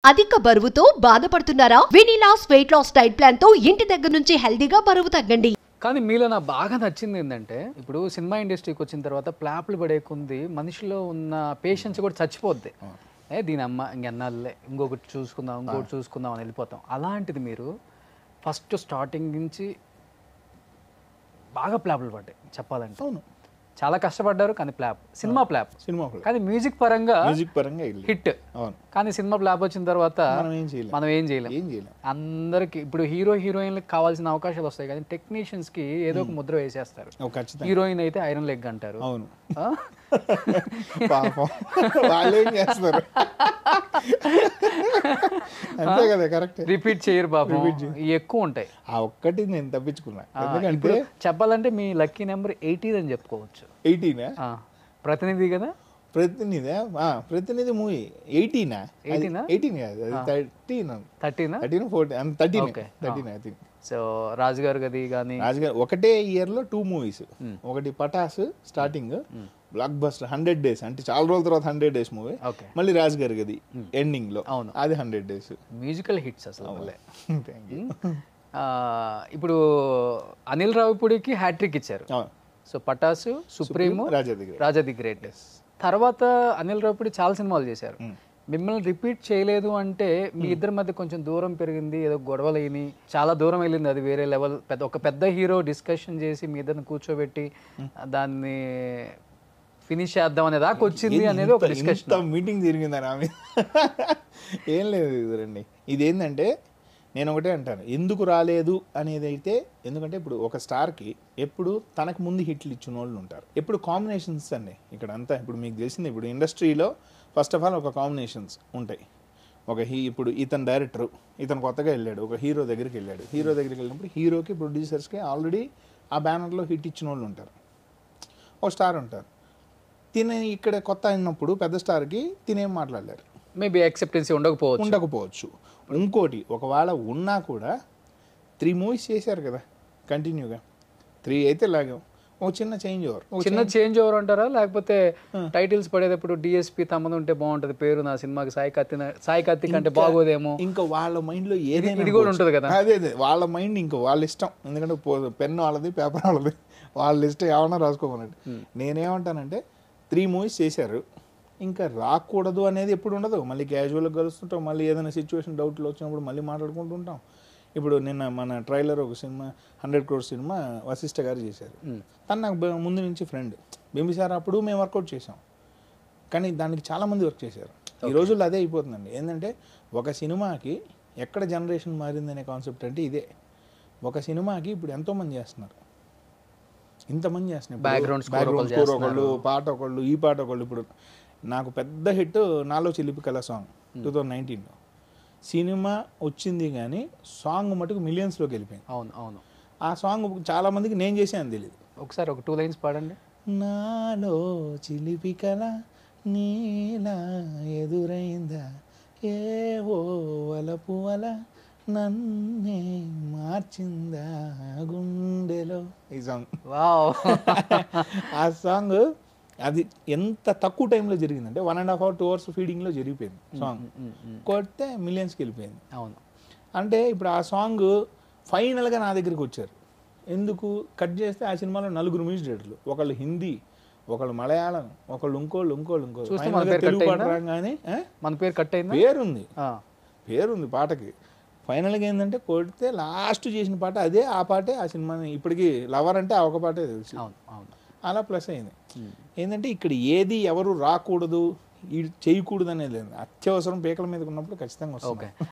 అధిక బరువుతో బాధపడుతున్నారా? వెనిలాస్ వెయిట్ లాస్ డైట్ ప్లాన్ తో ఇంటి దగ్గర నుంచి హెల్దీగా బరువు తగ్గండి. కానీ మీలో నాకు బాగా నచ్చింది ఏంటంటే, ఇప్పుడు సినిమా ఇండస్ట్రీకి వచ్చిన తర్వాత ప్లాప్లు పడే కొంది మనిషిలో ఉన్న పేషెన్స్ కూడా చచ్చిపోద్ది. దీని అమ్మ ఇంకెన్నాళ్ళే ఇంకొకటి చూసుకుందాం అని వెళ్ళిపోతాం. అలాంటిది మీరు ఫస్ట్ స్టార్టింగ్ నుంచి బాగా ప్లాప్లు పడ్డాయి చెప్పాలంటే. అవును, చాలా కష్టపడ్డారు. కానీ సినిమా ప్లాప్ కానీ మ్యూజిక్ పరంగా హిట్. కానీ సినిమా ప్లాప్ వచ్చిన తర్వాత మనం ఏం చేయలేం. అందరికి ఇప్పుడు హీరోయిన్లకు కావాల్సిన అవకాశాలు వస్తాయి, కానీ టెక్నీషియన్స్ కి ఏదో ఒక ముద్ర వేసేస్తారు. హీరోయిన్ అయితే ఐరన్ లెగ్ అంటారు. రిపీట్ చేయరు బాబు, ఎక్కువ ఉంటాయి. ఆ ఒక్కటి నేను తప్పించుకున్నా. ఎందుకంటే చెప్పాలంటే మీ లక్కీ నెంబర్ 18 అని చెప్పుకోవచ్చు. 18 ప్రతినిధి కదా? ప్రతినిధి మూవీ 18 కాదు, 13 సో రాజు గారు గది కానీ ఒకటే ఇయర్ లో 2 మూవీస్. ఒకటి Pataas starting blockbuster 100 days, అంటే చాలా రోజుల తర్వాత 100 days మూవీ. మళ్ళీ రాజు గారు గది ఎండింగ్ లో అది 100 days మ్యూజికల్ హిట్స్ అసలు. ఇప్పుడు అనిల్ రావిపూడికి హ్యాట్రిక్ ఇచ్చారు. So Pataas, Supreme, Raja the great. తర్వాత అనిల్ రావిపూడి చాలా సినిమాలు చేశారు. మిమ్మల్ని రిపీట్ చేయలేదు అంటే మీ ఇద్దరి మధ్య కొంచెం దూరం పెరిగింది, ఏదో గొడవలు అయినాయి, చాలా దూరం వెళ్ళింది. అది వేరే లెవెల్. ఒక పెద్ద హీరో డిస్కషన్ చేసి మీ ఇద్దరిని కూర్చోబెట్టి దాన్ని ఫినిష్ చేద్దాం అనే దాకా వచ్చింది అనేది ఒక డిస్కషన్. మీటింగ్ జరిగిందని ఆమె ఏం లేదు రండి. ఇదేంటంటే నేను ఒకటే అంటాను, ఎందుకు రాలేదు అనేది అయితే, ఎందుకంటే ఇప్పుడు ఒక స్టార్కి ఎప్పుడు తనకు ముందు హిట్లు ఇచ్చిన వాళ్ళు ఉంటారు. ఎప్పుడు కాంబినేషన్స్ అండి ఇక్కడ అంతా. ఇప్పుడు మీకు తెలిసింది, ఇప్పుడు ఇండస్ట్రీలో ఫస్ట్ ఆఫ్ ఆల్ ఒక కాంబినేషన్స్ ఉంటాయి. ఇప్పుడు ఇతను డైరెక్టరు, ఇతను కొత్తగా వెళ్ళాడు, ఒక హీరో దగ్గరికి వెళ్ళినప్పుడు హీరోకి ప్రొడ్యూసర్స్కి ఆల్రెడీ ఆ బ్యానర్లో హిట్ ఇచ్చిన వాళ్ళు ఉంటారు. ఒక స్టార్ ఉంటారు. ఇక్కడ కొత్త అయినప్పుడు పెద్ద స్టార్కి తినేం మాట్లాడలేరు, మేబీ యాక్సెప్టెన్సీ ఉండకపోవచ్చు. ఇంకోటి ఒకవేళ ఉన్నా కూడా 3 మూవీస్ చేశారు కదా కంటిన్యూగా. 3 అయితే లాగాం. ఒక చిన్న చేంజ్ ఓవర్ అంటారా? లేకపోతే టైటిల్స్ పడేటప్పుడు డిఎస్పీ తమ్మది ఉంటే బాగుంటది పేరు నా సినిమాకి, సాయి కార్తిక్ అంటే బాగోదేమో. ఇంకా వాళ్ళ మైండ్ లో ఏదైనా ఇది కూడా ఉంటుంది కదా. అదే వాళ్ళ మైండ్, ఇంకా వాళ్ళ ఇష్టం. ఎందుకంటే పెన్ను వాళ్ళది, పేపర్ వాళ్ళది, వాళ్ళ ఇష్టం ఏమన్నా రాసుకోమనండి. నేనేమంటానంటే 3 మూవీస్ చేశారు, ఇంకా రాకూడదు అనేది ఎప్పుడు ఉండదు. మళ్ళీ క్యాజువల్గా కలుస్తుంటాం, మళ్ళీ ఏదైనా సిచ్యువేషన్ డౌట్లు వచ్చినప్పుడు మళ్ళీ మాట్లాడుకుంటూ ఉంటాం. ఇప్పుడు నిన్న మన ట్రైలర్ ఒక సినిమా 100 crore సినిమా వశిష్ఠ గారు చేశారు. తను నాకు ముందు నుంచి ఫ్రెండ్. బింబిసార్ అప్పుడు మేము వర్కౌట్ చేసాం, కానీ దానికి చాలామంది వర్క్ చేశారు. ఈ రోజుల్లో అదే అయిపోతుందండి. ఏంటంటే ఒక సినిమాకి ఎక్కడ జనరేషన్ మారిందనే కాన్సెప్ట్ అంటే ఇదే. ఒక సినిమాకి ఇప్పుడు ఎంతోమంది చేస్తున్నారు, ఇంతమంది చేస్తున్నారు. బ్యాక్గ్రౌండ్ స్కోర్ ఒకళ్ళు, పాట ఒకళ్ళు, ఈ పాట ఒకళ్ళు. ఇప్పుడు నాకు పెద్ద హిట్ నాలో చిలిపి కళ సాంగ్ 2019లో. సినిమా వచ్చింది కానీ సాంగ్ మటుకు మిలియన్స్లోకి వెళ్ళిపోయింది. అవును. ఆ సాంగ్ చాలా మందికి నేను చేసాను తెలియదు. ఒకసారి ఒక 2 lines పాడండి. నాలో చిలిపి కళ నీలా ఎదురైందా, ఏవో వలపు వల నన్నే మార్చిందా గుండెలో. ఈ సాంగ్ ఆ సాంగ్ అది ఎంత తక్కువ టైంలో జరిగిందంటే 1.5 hours 2 hours ఫీడింగ్లో జరిగిపోయింది సాంగ్. కొడితే మిలియన్స్కి వెళ్ళిపోయింది. అవును. అంటే ఇప్పుడు ఆ సాంగ్ ఫైనల్గా నా దగ్గరికి వచ్చారు. ఎందుకు కట్ చేస్తే ఆ సినిమాలో 4 మ్యూజిక్ డైరెక్టర్లు, ఒకళ్ళు హిందీ, ఒకళ్ళు మలయాళం, ఒకళ్ళు ఇంకోళ్ళు. తెలుగు పాట రాగానే మన పేరు కట్ అయింది. పేరుంది పాటకి. ఫైనల్గా ఏంటంటే కొడితే లాస్ట్ చేసిన పాట అదే. ఆ పాటే ఆ సినిమాని ఇప్పటికీ లవర్ అంటే ఆ ఒక పాటే తెలుసు. అలా ప్లస్ అయింది. ఏంటంటే ఇక్కడ ఏది ఎవరు రాకూడదు, చేయకూడదు అనేది లేదు. అత్యవసరం పేకల మీద ఉన్నప్పుడు ఖచ్చితంగా వస్తుంది.